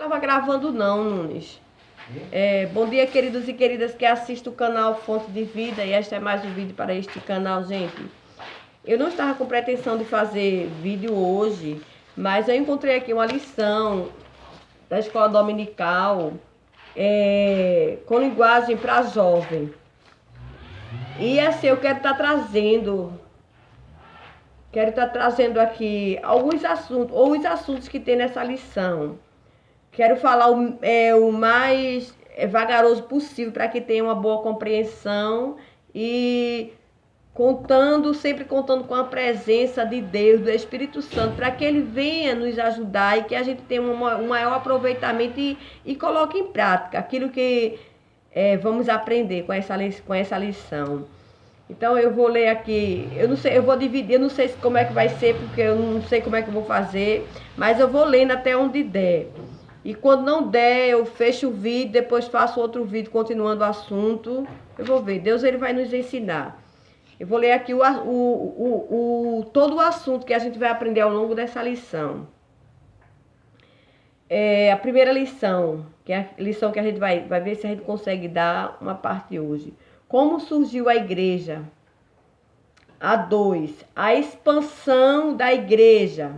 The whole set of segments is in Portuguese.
estava gravando não, Nunes. Bom dia, queridos e queridas que assistem o canal Fonte de Vida. E este é mais um vídeo para este canal, gente. Eu não estava com pretensão de fazer vídeo hoje, mas eu encontrei aqui uma lição da escola dominical com linguagem para jovem. E assim, eu quero estar trazendo aqui alguns assuntos, ou os assuntos que tem nessa lição. Quero falar o mais vagaroso possível para que tenha uma boa compreensão e sempre contando com a presença de Deus, do Espírito Santo, para que Ele venha nos ajudar e que a gente tenha um maior aproveitamento e coloque em prática aquilo que vamos aprender com essa lição. Então eu vou ler aqui, eu não sei, eu vou dividir, eu não sei como é que vai ser, porque eu não sei como é que eu vou fazer, mas eu vou lendo até onde der. E quando não der, eu fecho o vídeo, depois faço outro vídeo continuando o assunto. Eu vou ver, Deus ele vai nos ensinar. Eu vou ler aqui todo o assunto que a gente vai aprender ao longo dessa lição. A primeira lição, que é a lição que a gente vai ver se a gente consegue dar uma parte hoje. Como surgiu a igreja? A 2, a expansão da igreja.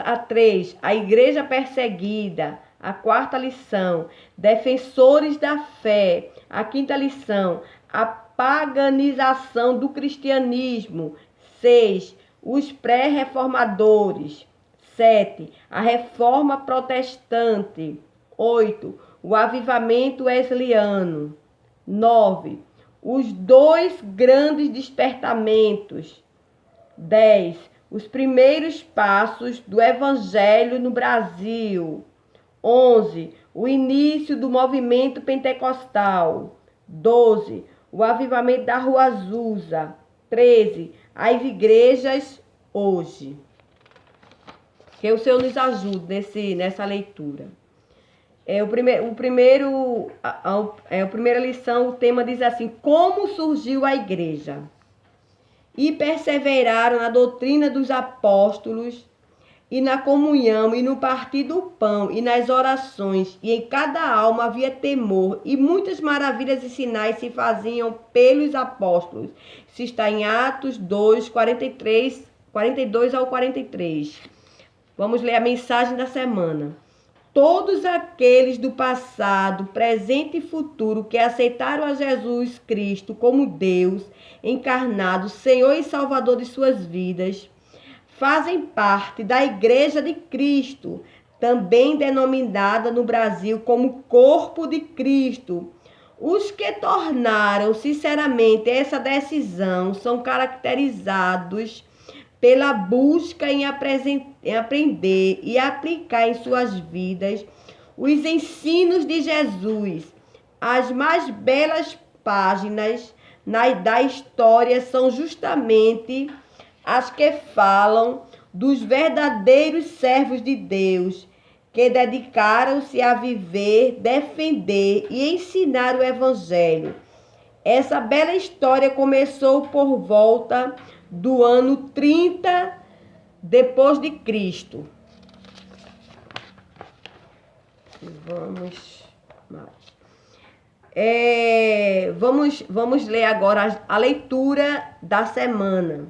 A 3, a igreja perseguida. A 4ª lição, defensores da fé. A 5ª lição, a paganização do cristianismo. 6, os pré-reformadores. 7, a reforma protestante. 8, o avivamento wesleyano. 9, os 2 grandes despertamentos. 10, os primeiros passos do Evangelho no Brasil. 11, o início do movimento pentecostal. 12, o avivamento da Rua Azusa. 13, as igrejas hoje. Que o Senhor nos ajude nessa leitura. A primeira lição, o tema diz assim: como surgiu a igreja? E perseveraram na doutrina dos apóstolos, e na comunhão, e no partir do pão, e nas orações, e em cada alma havia temor, e muitas maravilhas e sinais se faziam pelos apóstolos. Isso está em Atos 2, 42 ao 43. Vamos ler a mensagem da semana. Todos aqueles do passado, presente e futuro que aceitaram a Jesus Cristo como Deus encarnado, Senhor e Salvador de suas vidas, fazem parte da Igreja de Cristo, também denominada no Brasil como Corpo de Cristo. Os que tornaram sinceramente essa decisão são caracterizados pela busca em aprender e aplicar em suas vidas os ensinos de Jesus. As mais belas páginas da história são justamente as que falam dos verdadeiros servos de Deus, que dedicaram-se a viver, defender e ensinar o Evangelho. Essa bela história começou por volta do ano 30 depois de Cristo. Vamos ler agora a leitura da semana.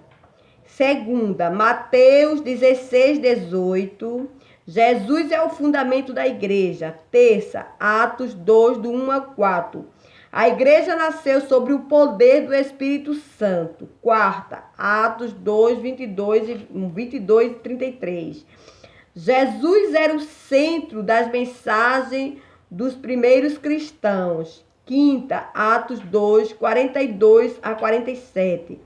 Segunda, Mateus 16, 18. Jesus é o fundamento da igreja. Terça, Atos 2, do 1 a 4. A igreja nasceu sobre o poder do Espírito Santo. Quarta, Atos 2, 22 e 33. Jesus era o centro das mensagens dos primeiros cristãos. Quinta, Atos 2, 42 a 47.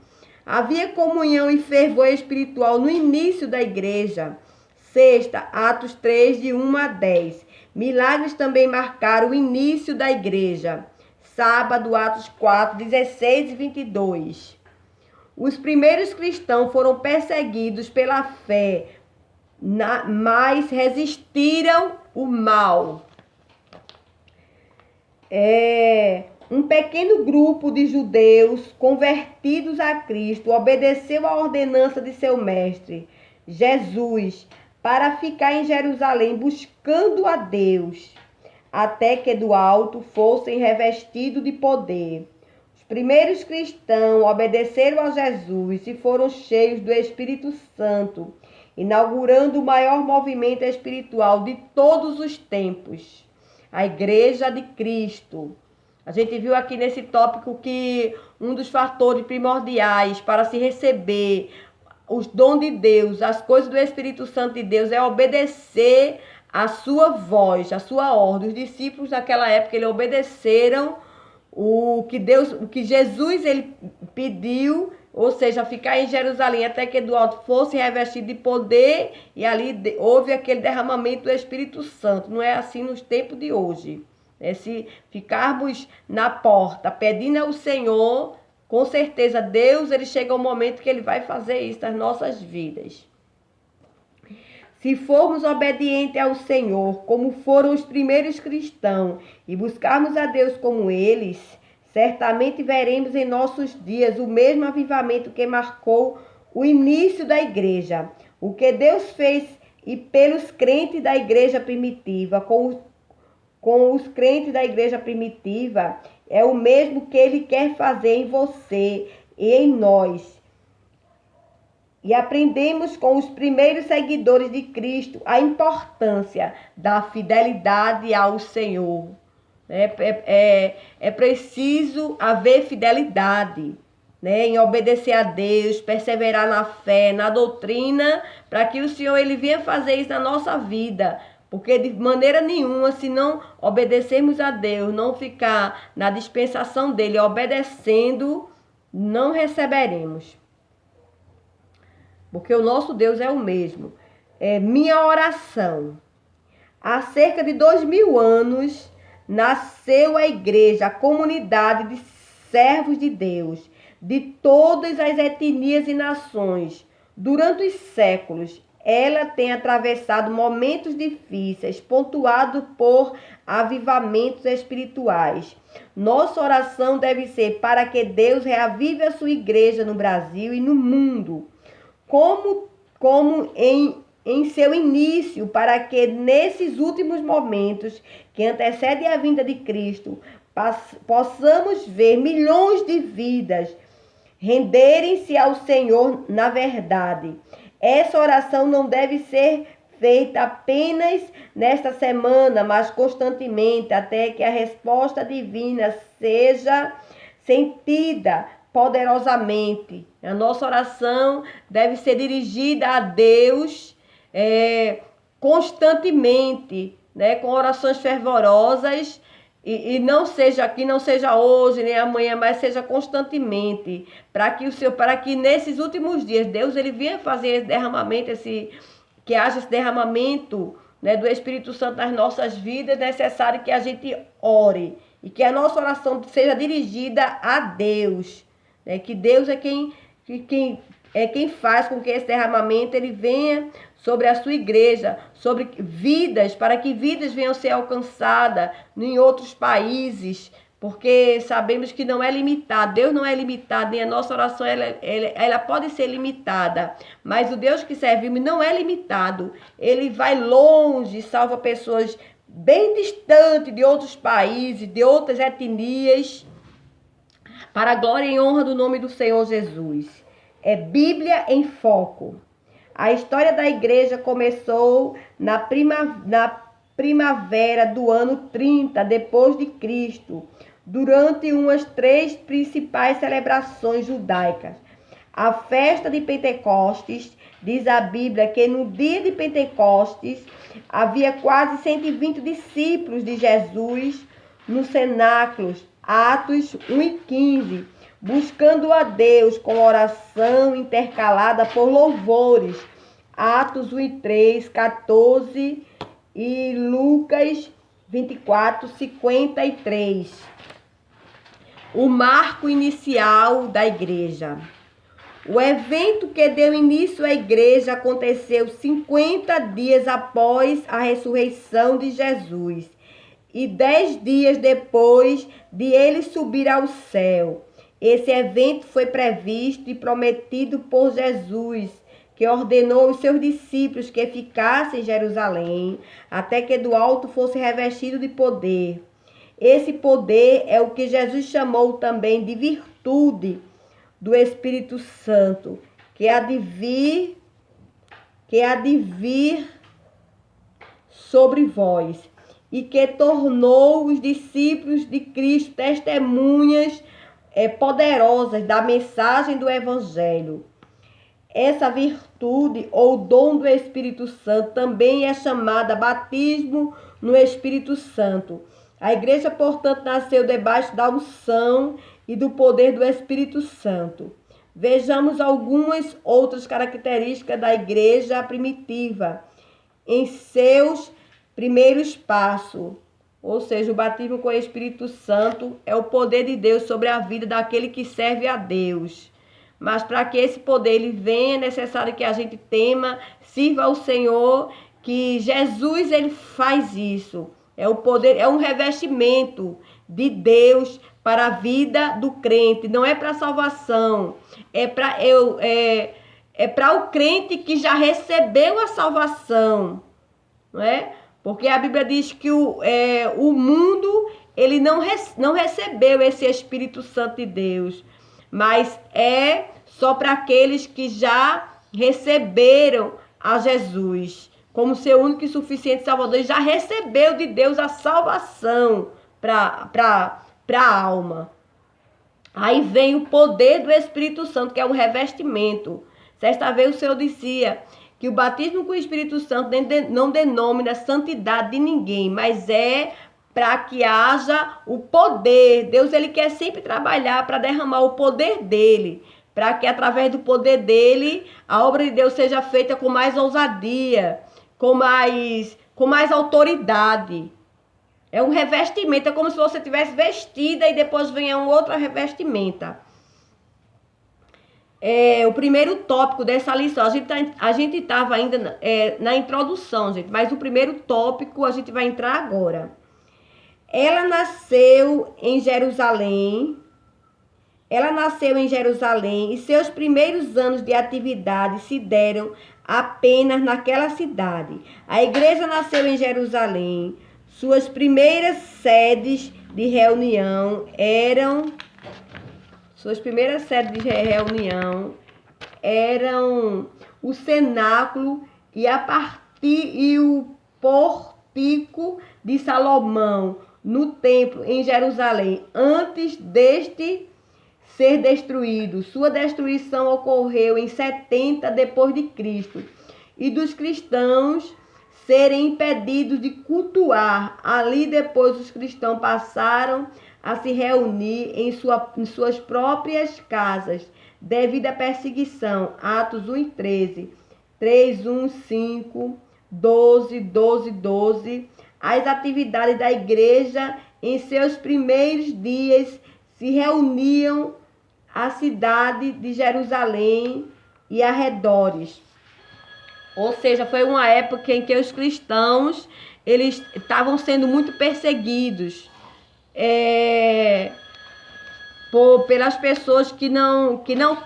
Havia comunhão e fervor espiritual no início da igreja. Sexta, Atos 3, de 1 a 10. Milagres também marcaram o início da igreja. Sábado, Atos 4, 16 e 22. Os primeiros cristãos foram perseguidos pela fé, mas resistiram o mal. Um pequeno grupo de judeus convertidos a Cristo obedeceu à ordenança de seu mestre, Jesus, para ficar em Jerusalém buscando a Deus, até que do alto fossem revestidos de poder. Os primeiros cristãos obedeceram a Jesus e foram cheios do Espírito Santo, inaugurando o maior movimento espiritual de todos os tempos, a Igreja de Cristo. A gente viu aqui nesse tópico que um dos fatores primordiais para se receber os dons de Deus, as coisas do Espírito Santo de Deus, é obedecer a sua voz, a sua ordem. Os discípulos naquela época, eles obedeceram o que Jesus ele pediu, ou seja, ficar em Jerusalém até que do alto fosse revestido de poder, e ali houve aquele derramamento do Espírito Santo. Não é assim nos tempos de hoje. Se ficarmos na porta pedindo ao Senhor, com certeza Deus, ele chega um momento que ele vai fazer isso nas nossas vidas. Se formos obedientes ao Senhor, como foram os primeiros cristãos, e buscarmos a Deus como eles, certamente veremos em nossos dias o mesmo avivamento que marcou o início da igreja. O que Deus fez e pelos crentes da igreja primitiva, com os crentes da igreja primitiva, é o mesmo que ele quer fazer em você e em nós. E aprendemos com os primeiros seguidores de Cristo a importância da fidelidade ao Senhor. É preciso haver fidelidade, né, em obedecer a Deus, perseverar na fé, na doutrina, para que o Senhor ele venha fazer isso na nossa vida. Porque de maneira nenhuma, se não obedecermos a Deus, não ficar na dispensação dele, obedecendo, não receberemos. Porque o nosso Deus é o mesmo. É minha oração. Há cerca de 2000 anos, nasceu a igreja, a comunidade de servos de Deus, de todas as etnias e nações. Durante os séculos, ela tem atravessado momentos difíceis, pontuados por avivamentos espirituais. Nossa oração deve ser para que Deus reavive a sua igreja no Brasil e no mundo, como em seu início, para que nesses últimos momentos que antecedem a vinda de Cristo, possamos ver milhões de vidas renderem-se ao Senhor na verdade. Essa oração não deve ser feita apenas nesta semana, mas constantemente, até que a resposta divina seja sentida poderosamente. A nossa oração deve ser dirigida a Deus constantemente, né, com orações fervorosas, e não seja hoje nem amanhã, mas seja constantemente, para que nesses últimos dias Deus ele venha fazer esse derramamento, que haja esse derramamento, né, do Espírito Santo nas nossas vidas. É necessário que a gente ore e que a nossa oração seja dirigida a Deus, né, que Deus é quem faz com que esse derramamento ele venha sobre a sua igreja, sobre vidas, para que vidas venham ser alcançadas em outros países, porque sabemos que não é limitado, Deus não é limitado, nem a nossa oração ela pode ser limitada, mas o Deus que servimos não é limitado, ele vai longe, salva pessoas bem distantes de outros países, de outras etnias, para a glória e honra do nome do Senhor Jesus. É Bíblia em Foco. A história da igreja começou na primavera do ano 30 depois de Cristo, durante umas 3 principais celebrações judaicas. A festa de Pentecostes, diz a Bíblia que no dia de Pentecostes havia quase 120 discípulos de Jesus no cenáculo, Atos 1:15, buscando a Deus com oração intercalada por louvores, Atos 1:3, 14 e Lucas 24:53. O marco inicial da igreja. O evento que deu início à igreja aconteceu 50 dias após a ressurreição de Jesus e 10 dias depois de ele subir ao céu. Esse evento foi previsto e prometido por Jesus, que ordenou aos seus discípulos que ficassem em Jerusalém, até que do alto fosse revestido de poder. Esse poder é o que Jesus chamou também de virtude do Espírito Santo, que há de vir sobre vós, e que tornou os discípulos de Cristo testemunhas poderosas da mensagem do Evangelho. Essa virtude ou dom do Espírito Santo também é chamada batismo no Espírito Santo. A igreja, portanto, nasceu debaixo da unção e do poder do Espírito Santo. Vejamos algumas outras características da igreja primitiva em seus primeiros passos. Ou seja, o batismo com o Espírito Santo é o poder de Deus sobre a vida daquele que serve a Deus. Mas para que esse poder ele venha, é necessário que a gente tema, sirva ao Senhor, que Jesus ele faz isso. É o poder, é um revestimento de Deus para a vida do crente. Não é para salvação, é para o crente que já recebeu a salvação, não é? Porque a Bíblia diz que o mundo ele não recebeu esse Espírito Santo de Deus, mas é só para aqueles que já receberam a Jesus como seu único e suficiente Salvador. Ele já recebeu de Deus a salvação para a alma. Aí vem o poder do Espírito Santo, que é um revestimento. Certa vez o Senhor dizia que o batismo com o Espírito Santo não denomina santidade de ninguém, mas é para que haja o poder. Deus ele quer sempre trabalhar para derramar o poder dele, para que através do poder dele a obra de Deus seja feita com mais ousadia, com mais autoridade. É um revestimento, é como se você tivesse vestida e depois venha um outro revestimento. O primeiro tópico dessa lição, a gente estava ainda na introdução, gente, mas o primeiro tópico a gente vai entrar agora. Ela nasceu em Jerusalém e seus primeiros anos de atividade se deram apenas naquela cidade. A igreja nasceu em Jerusalém. Suas primeiras sedes de reunião eram o cenáculo e o pórtico de Salomão no templo em Jerusalém, antes deste ser destruído. Sua destruição ocorreu em 70 depois de Cristo, e dos cristãos serem impedidos de cultuar. Ali depois os cristãos passaram a se reunir em suas próprias casas, devido à perseguição. Atos 1 e 13, 3, 1, 5, 12, 12, 12. As atividades da igreja em seus primeiros dias se reuniam à cidade de Jerusalém e arredores. Ou seja, foi uma época em que os cristãos eles estavam sendo muito perseguidos pelas pessoas que não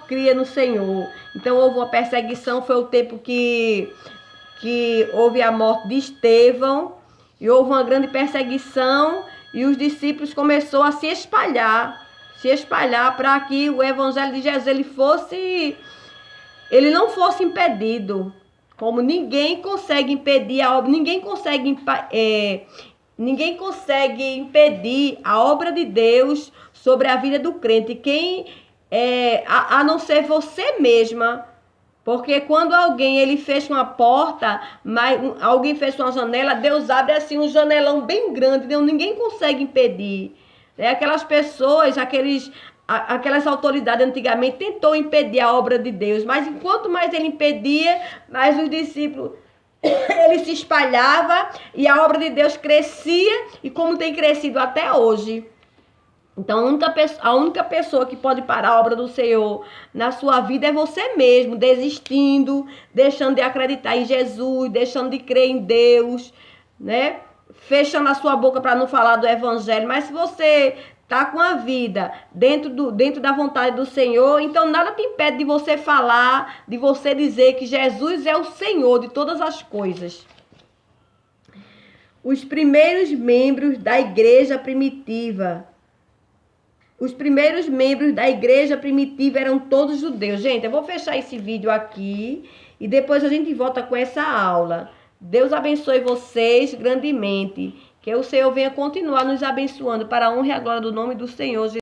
criam no Senhor. Então houve uma perseguição, foi o tempo que houve a morte de Estevão, e houve uma grande perseguição, e os discípulos começaram a se espalhar para que o evangelho de Jesus ele não fosse impedido. Como ninguém consegue impedir a obra, ninguém consegue impedir a obra de Deus sobre a vida do crente, a não ser você mesma. Porque quando alguém ele fecha uma porta, alguém fecha uma janela, Deus abre assim um janelão bem grande, ninguém consegue impedir. Aquelas pessoas, aquelas autoridades antigamente tentou impedir a obra de Deus, mas enquanto mais ele impedia, mais os discípulos ele se espalhava e a obra de Deus crescia, e como tem crescido até hoje. Então a única pessoa que pode parar a obra do Senhor na sua vida é você mesmo, desistindo, deixando de acreditar em Jesus, deixando de crer em Deus, né? Fechando a sua boca para não falar do evangelho. Mas se você tá com a vida dentro da vontade do Senhor, então nada te impede de você falar, de você dizer que Jesus é o Senhor de todas as coisas. Os primeiros membros da igreja primitiva. Os primeiros membros da igreja primitiva eram todos judeus. Gente, eu vou fechar esse vídeo aqui e depois a gente volta com essa aula. Deus abençoe vocês grandemente. Que o Senhor venha continuar nos abençoando para a honra e a glória do nome do Senhor Jesus.